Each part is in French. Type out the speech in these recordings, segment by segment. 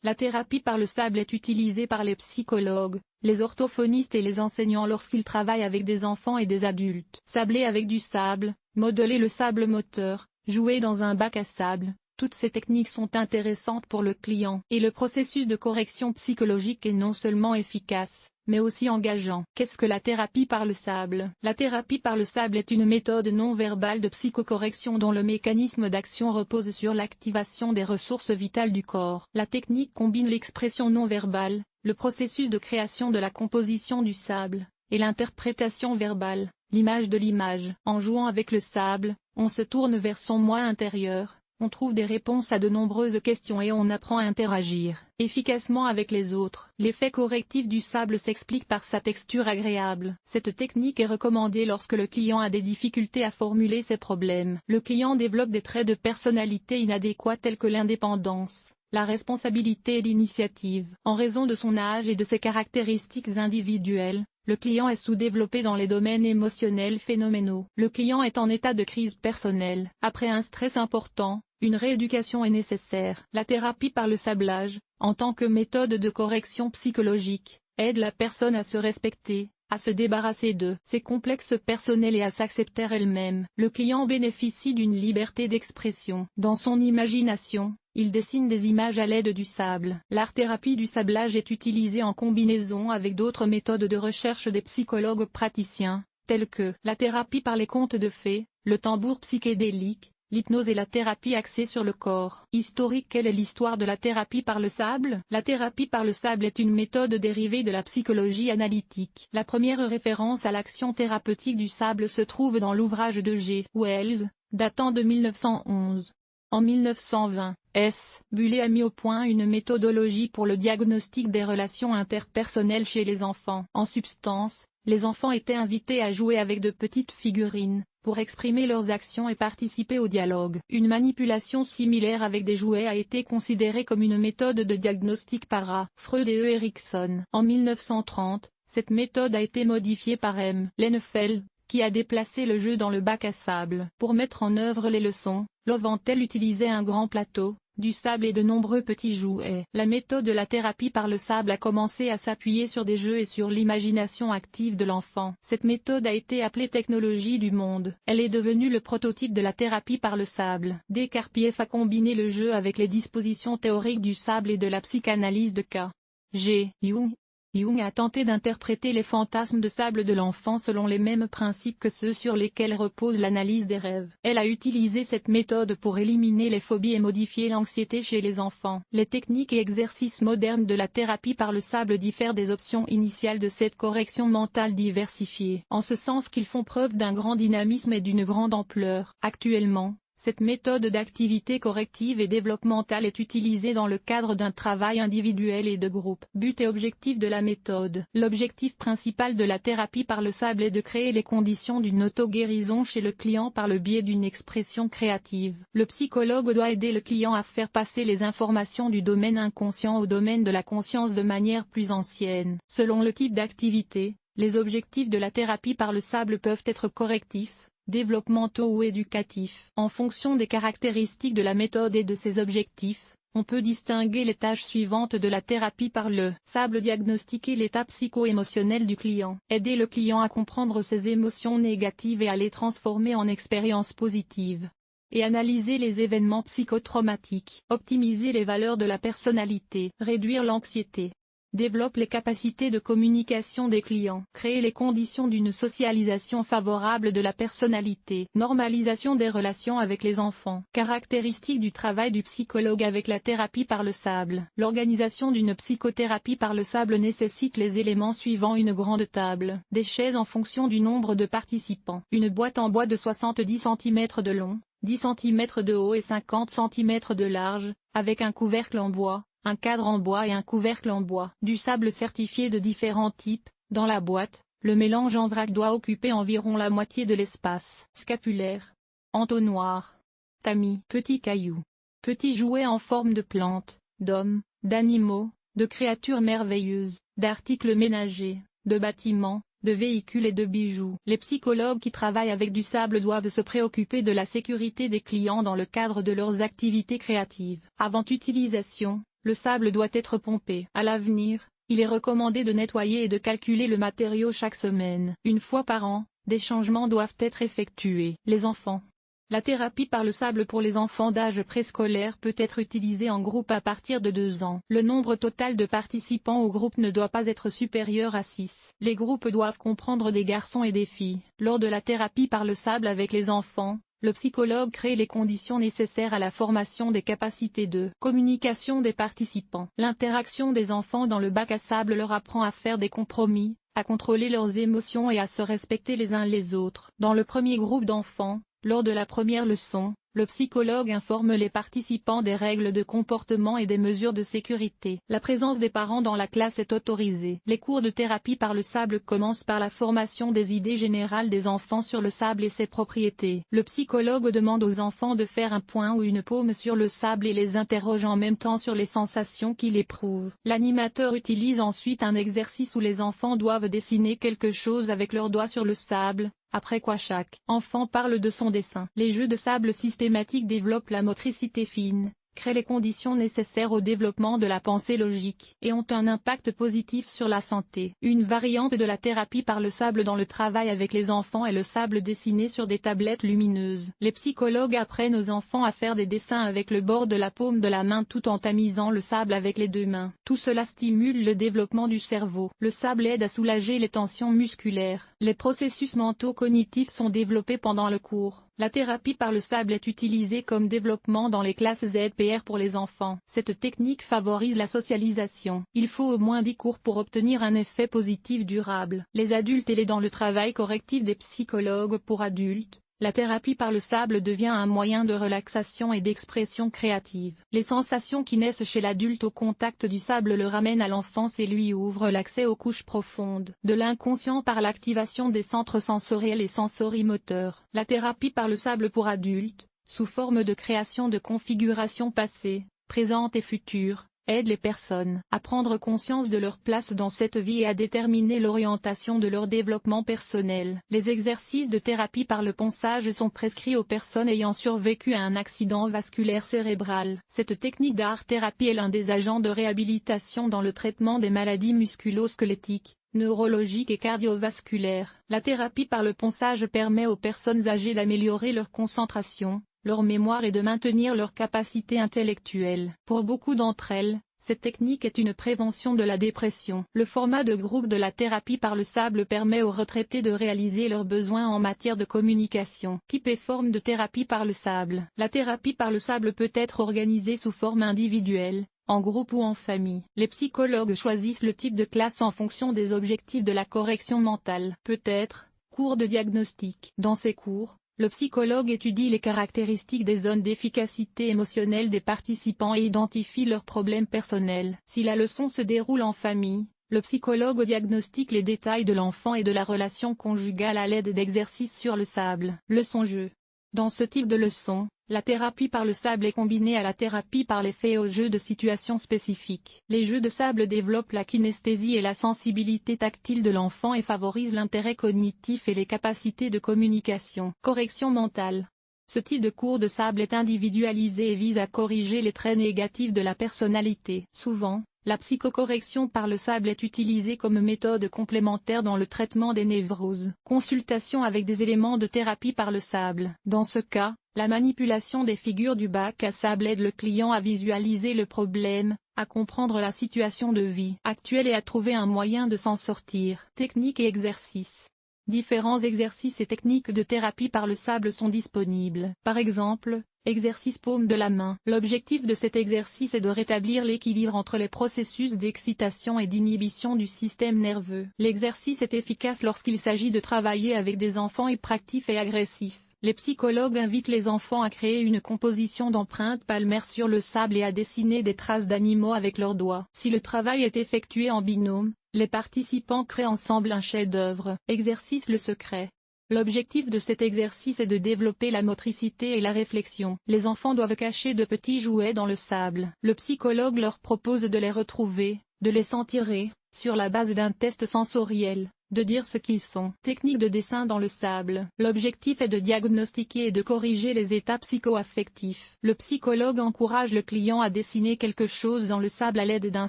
La thérapie par le sable est utilisée par les psychologues, les orthophonistes et les enseignants lorsqu'ils travaillent avec des enfants et des adultes. Sabler avec du sable, modeler le sable moteur, jouer dans un bac à sable, toutes ces techniques sont intéressantes pour le client. Et le processus de correction psychologique est non seulement efficace, mais aussi engageant. Qu'est-ce que la thérapie par le sable? La thérapie par le sable est une méthode non verbale de psychocorrection dont le mécanisme d'action repose sur l'activation des ressources vitales du corps. La technique combine l'expression non verbale, le processus de création de la composition du sable, et l'interprétation verbale, l'image de l'image. En jouant avec le sable, on se tourne vers son moi intérieur. On trouve des réponses à de nombreuses questions et on apprend à interagir efficacement avec les autres. L'effet correctif du sable s'explique par sa texture agréable. Cette technique est recommandée lorsque le client a des difficultés à formuler ses problèmes. Le client développe des traits de personnalité inadéquats tels que l'indépendance, la responsabilité et l'initiative. En raison de son âge et de ses caractéristiques individuelles, le client est sous-développé dans les domaines émotionnels phénoménaux. Le client est en état de crise personnelle. Après un stress important, une rééducation est nécessaire. La thérapie par le sablage, en tant que méthode de correction psychologique, aide la personne à se respecter, à se débarrasser de ses complexes personnels et à s'accepter elle-même. Le client bénéficie d'une liberté d'expression. Dans son imagination, il dessine des images à l'aide du sable. L'art-thérapie du sablage est utilisée en combinaison avec d'autres méthodes de recherche des psychologues praticiens, telles que la thérapie par les contes de fées, le tambour psychédélique, l'hypnose et la thérapie axée sur le corps. Historique. Quelle est l'histoire de la thérapie par le sable? La thérapie par le sable est une méthode dérivée de la psychologie analytique. La première référence à l'action thérapeutique du sable se trouve dans l'ouvrage de G. Wells, datant de 1911. En 1920, S. Bullet a mis au point une méthodologie pour le diagnostic des relations interpersonnelles chez les enfants. En substance, les enfants étaient invités à jouer avec de petites figurines, pour exprimer leurs actions et participer au dialogue. Une manipulation similaire avec des jouets a été considérée comme une méthode de diagnostic par A. Freud et E. Erikson. En 1930, cette méthode a été modifiée par M. Lenefeld, qui a déplacé le jeu dans le bac à sable. Pour mettre en œuvre les leçons, Loventel utilisait un grand plateau, du sable et de nombreux petits jouets. La méthode de la thérapie par le sable a commencé à s'appuyer sur des jeux et sur l'imagination active de l'enfant. Cette méthode a été appelée technologie du monde. Elle est devenue le prototype de la thérapie par le sable. Descarpieff a combiné le jeu avec les dispositions théoriques du sable et de la psychanalyse de K. G. Jung. Jung a tenté d'interpréter les fantasmes de sable de l'enfant selon les mêmes principes que ceux sur lesquels repose l'analyse des rêves. Elle a utilisé cette méthode pour éliminer les phobies et modifier l'anxiété chez les enfants. Les techniques et exercices modernes de la thérapie par le sable diffèrent des options initiales de cette correction mentale diversifiée, en ce sens qu'ils font preuve d'un grand dynamisme et d'une grande ampleur. Actuellement, cette méthode d'activité corrective et développementale est utilisée dans le cadre d'un travail individuel et de groupe. But et objectif de la méthode. L'objectif principal de la thérapie par le sable est de créer les conditions d'une auto-guérison chez le client par le biais d'une expression créative. Le psychologue doit aider le client à faire passer les informations du domaine inconscient au domaine de la conscience de manière plus ancienne. Selon le type d'activité, les objectifs de la thérapie par le sable peuvent être correctifs, développementaux ou éducatifs. En fonction des caractéristiques de la méthode et de ses objectifs, on peut distinguer les tâches suivantes de la thérapie par le sable. Diagnostiquer l'état psycho-émotionnel du client. Aider le client à comprendre ses émotions négatives et à les transformer en expériences positives. Et analyser les événements psychotraumatiques. Optimiser les valeurs de la personnalité. Réduire l'anxiété. Développe les capacités de communication des clients. Créer les conditions d'une socialisation favorable de la personnalité. Normalisation des relations avec les enfants. Caractéristiques du travail du psychologue avec la thérapie par le sable. L'organisation d'une psychothérapie par le sable nécessite les éléments suivants: une grande table, des chaises en fonction du nombre de participants, une boîte en bois de 70 cm de long, 10 cm de haut et 50 cm de large, avec un couvercle en bois, un cadre en bois et un couvercle en bois. Du sable certifié de différents types. Dans la boîte, le mélange en vrac doit occuper environ la moitié de l'espace. Scapulaire, entonnoir, tamis, petits cailloux, petits jouets en forme de plantes, d'hommes, d'animaux, de créatures merveilleuses, d'articles ménagers, de bâtiments, de véhicules et de bijoux. Les psychologues qui travaillent avec du sable doivent se préoccuper de la sécurité des clients dans le cadre de leurs activités créatives. Avant utilisation, le sable doit être pompé. À l'avenir, il est recommandé de nettoyer et de calculer le matériau chaque semaine. Une fois par an, des changements doivent être effectués. Les enfants. La thérapie par le sable pour les enfants d'âge préscolaire peut être utilisée en groupe à partir de 2 ans. Le nombre total de participants au groupe ne doit pas être supérieur à 6. Les groupes doivent comprendre des garçons et des filles. Lors de la thérapie par le sable avec les enfants, le psychologue crée les conditions nécessaires à la formation des capacités de communication des participants. L'interaction des enfants dans le bac à sable leur apprend à faire des compromis, à contrôler leurs émotions et à se respecter les uns les autres. Dans le premier groupe d'enfants, lors de la première leçon, le psychologue informe les participants des règles de comportement et des mesures de sécurité. La présence des parents dans la classe est autorisée. Les cours de thérapie par le sable commencent par la formation des idées générales des enfants sur le sable et ses propriétés. Le psychologue demande aux enfants de faire un point ou une paume sur le sable et les interroge en même temps sur les sensations qu'ils éprouvent. L'animateur utilise ensuite un exercice où les enfants doivent dessiner quelque chose avec leurs doigts sur le sable, après quoi chaque enfant parle de son dessin. Les jeux de sable systématiques développent la motricité fine, créent les conditions nécessaires au développement de la pensée logique et ont un impact positif sur la santé. Une variante de la thérapie par le sable dans le travail avec les enfants est le sable dessiné sur des tablettes lumineuses. Les psychologues apprennent aux enfants à faire des dessins avec le bord de la paume de la main tout en tamisant le sable avec les 2 mains. Tout cela stimule le développement du cerveau. Le sable aide à soulager les tensions musculaires. Les processus mentaux cognitifs sont développés pendant le cours. La thérapie par le sable est utilisée comme développement dans les classes ZPR pour les enfants. Cette technique favorise la socialisation. Il faut au moins 10 cours pour obtenir un effet positif durable. Les adultes aidés dans le travail correctif des psychologues pour adultes. La thérapie par le sable devient un moyen de relaxation et d'expression créative. Les sensations qui naissent chez l'adulte au contact du sable le ramènent à l'enfance et lui ouvrent l'accès aux couches profondes de l'inconscient par l'activation des centres sensoriels et sensorimoteurs. La thérapie par le sable pour adultes, sous forme de création de configurations passées, présentes et futures, aide les personnes à prendre conscience de leur place dans cette vie et à déterminer l'orientation de leur développement personnel. Les exercices de thérapie par le ponçage sont prescrits aux personnes ayant survécu à un accident vasculaire cérébral. Cette technique d'art-thérapie est l'un des agents de réhabilitation dans le traitement des maladies musculo-squelettiques, neurologiques et cardiovasculaires. La thérapie par le ponçage permet aux personnes âgées d'améliorer leur concentration, leur mémoire et de maintenir leur capacité intellectuelle. Pour beaucoup d'entre elles, cette technique est une prévention de la dépression. Le format de groupe de la thérapie par le sable permet aux retraités de réaliser leurs besoins en matière de communication. Type et forme de thérapie par le sable. La thérapie par le sable peut être organisée sous forme individuelle, en groupe ou en famille. Les psychologues choisissent le type de classe en fonction des objectifs de la correction mentale. Peut-être, cours de diagnostic. Dans ces cours, le psychologue étudie les caractéristiques des zones d'efficacité émotionnelle des participants et identifie leurs problèmes personnels. Si la leçon se déroule en famille, le psychologue diagnostique les détails de l'enfant et de la relation conjugale à l'aide d'exercices sur le sable. Leçon-jeu. Dans ce type de leçon, la thérapie par le sable est combinée à la thérapie par les faits et aux jeux de situations spécifiques. Les jeux de sable développent la kinesthésie et la sensibilité tactile de l'enfant et favorisent l'intérêt cognitif et les capacités de communication. Correction mentale. Ce type de cours de sable est individualisé et vise à corriger les traits négatifs de la personnalité. Souvent, la psychocorrection par le sable est utilisée comme méthode complémentaire dans le traitement des névroses. Consultation avec des éléments de thérapie par le sable. Dans ce cas, la manipulation des figures du bac à sable aide le client à visualiser le problème, à comprendre la situation de vie actuelle et à trouver un moyen de s'en sortir. Techniques et exercices. Différents exercices et techniques de thérapie par le sable sont disponibles. Par exemple, exercice paume de la main. L'objectif de cet exercice est de rétablir l'équilibre entre les processus d'excitation et d'inhibition du système nerveux. L'exercice est efficace lorsqu'il s'agit de travailler avec des enfants hyperactifs et agressifs. Les psychologues invitent les enfants à créer une composition d'empreintes palmaires sur le sable et à dessiner des traces d'animaux avec leurs doigts. Si le travail est effectué en binôme, les participants créent ensemble un chef-d'œuvre. Exercice le secret. L'objectif de cet exercice est de développer la motricité et la réflexion. Les enfants doivent cacher de petits jouets dans le sable. Le psychologue leur propose de les retrouver, de les s'en tirer, sur la base d'un test sensoriel. de dire ce qu'ils sont. Technique de dessin dans le sable. L'objectif est de diagnostiquer et de corriger les états psycho-affectifs. Le psychologue encourage le client à dessiner quelque chose dans le sable à l'aide d'un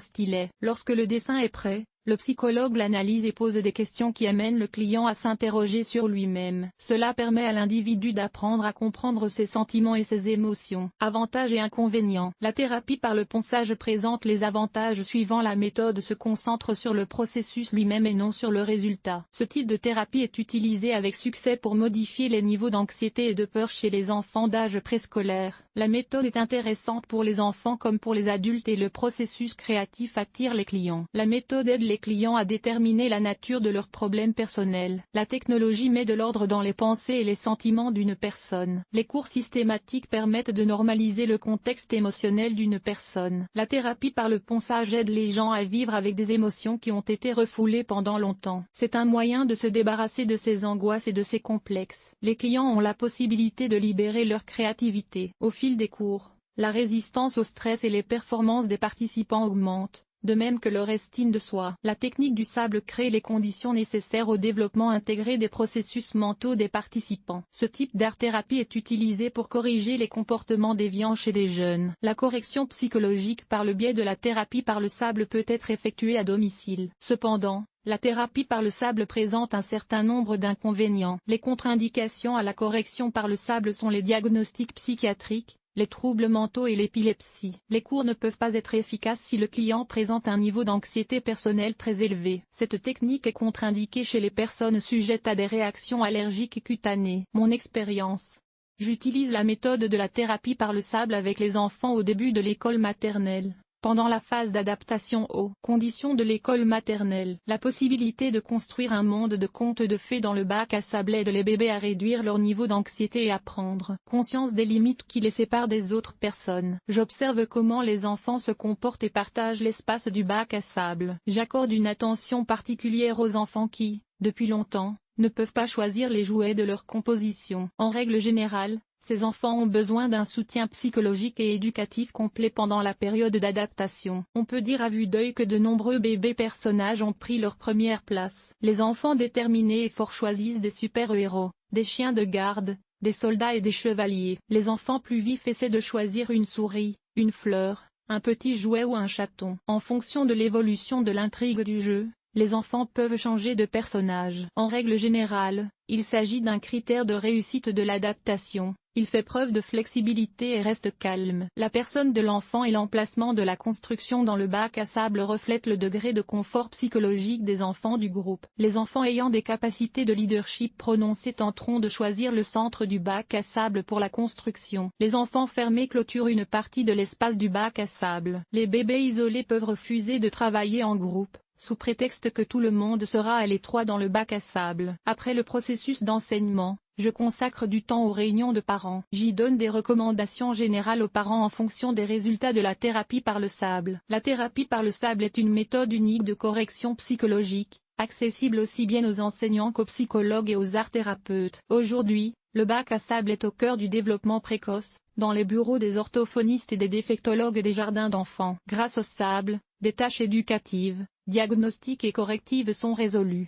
stylet. Lorsque le dessin est prêt, le psychologue l'analyse et pose des questions qui amènent le client à s'interroger sur lui-même. Cela permet à l'individu d'apprendre à comprendre ses sentiments et ses émotions. Avantages et inconvénients. La thérapie par le ponçage présente les avantages suivants. La méthode se concentre sur le processus lui-même et non sur le résultat. Ce type de thérapie est utilisé avec succès pour modifier les niveaux d'anxiété et de peur chez les enfants d'âge préscolaire. La méthode est intéressante pour les enfants comme pour les adultes et le processus créatif attire les clients. La méthode aide les clients à déterminer la nature de leurs problèmes personnels. La technologie met de l'ordre dans les pensées et les sentiments d'une personne. Les cours systématiques permettent de normaliser le contexte émotionnel d'une personne. La thérapie par le ponçage aide les gens à vivre avec des émotions qui ont été refoulées pendant longtemps. C'est un moyen de se débarrasser de ses angoisses et de ses complexes. Les clients ont la possibilité de libérer leur créativité. Au fil des cours, la résistance au stress et les performances des participants augmentent, de même que leur estime de soi. La technique du sable crée les conditions nécessaires au développement intégré des processus mentaux des participants. Ce type d'art-thérapie est utilisé pour corriger les comportements déviants chez les jeunes. La correction psychologique par le biais de la thérapie par le sable peut être effectuée à domicile. Cependant, la thérapie par le sable présente un certain nombre d'inconvénients. Les contre-indications à la correction par le sable sont les diagnostics psychiatriques, les troubles mentaux et l'épilepsie. Les cours ne peuvent pas être efficaces si le client présente un niveau d'anxiété personnelle très élevé. Cette technique est contre-indiquée chez les personnes sujettes à des réactions allergiques cutanées. Mon expérience. J'utilise la méthode de la thérapie par le sable avec les enfants au début de l'école maternelle. Pendant la phase d'adaptation aux conditions de l'école maternelle, la possibilité de construire un monde de contes de fées dans le bac à sable aide les bébés à réduire leur niveau d'anxiété et à prendre conscience des limites qui les séparent des autres personnes. J'observe comment les enfants se comportent et partagent l'espace du bac à sable. J'accorde une attention particulière aux enfants qui, depuis longtemps, ne peuvent pas choisir les jouets de leur composition. En règle générale, ces enfants ont besoin d'un soutien psychologique et éducatif complet pendant la période d'adaptation. On peut dire à vue d'œil que de nombreux bébés personnages ont pris leur première place. Les enfants déterminés et forts choisissent des super-héros, des chiens de garde, des soldats et des chevaliers. Les enfants plus vifs essaient de choisir une souris, une fleur, un petit jouet ou un chaton. En fonction de l'évolution de l'intrigue du jeu, les enfants peuvent changer de personnage. En règle générale, il s'agit d'un critère de réussite de l'adaptation. Il fait preuve de flexibilité et reste calme. La personne de l'enfant et l'emplacement de la construction dans le bac à sable reflètent le degré de confort psychologique des enfants du groupe. Les enfants ayant des capacités de leadership prononcées tenteront de choisir le centre du bac à sable pour la construction. Les enfants fermés clôturent une partie de l'espace du bac à sable. Les bébés isolés peuvent refuser de travailler en groupe, sous prétexte que tout le monde sera à l'étroit dans le bac à sable. Après le processus d'enseignement, je consacre du temps aux réunions de parents. J'y donne des recommandations générales aux parents en fonction des résultats de la thérapie par le sable. La thérapie par le sable est une méthode unique de correction psychologique, accessible aussi bien aux enseignants qu'aux psychologues et aux art-thérapeutes. Aujourd'hui, le bac à sable est au cœur du développement précoce, dans les bureaux des orthophonistes et des défectologues des jardins d'enfants. Grâce au sable, des tâches éducatives, diagnostiques et correctives sont résolues.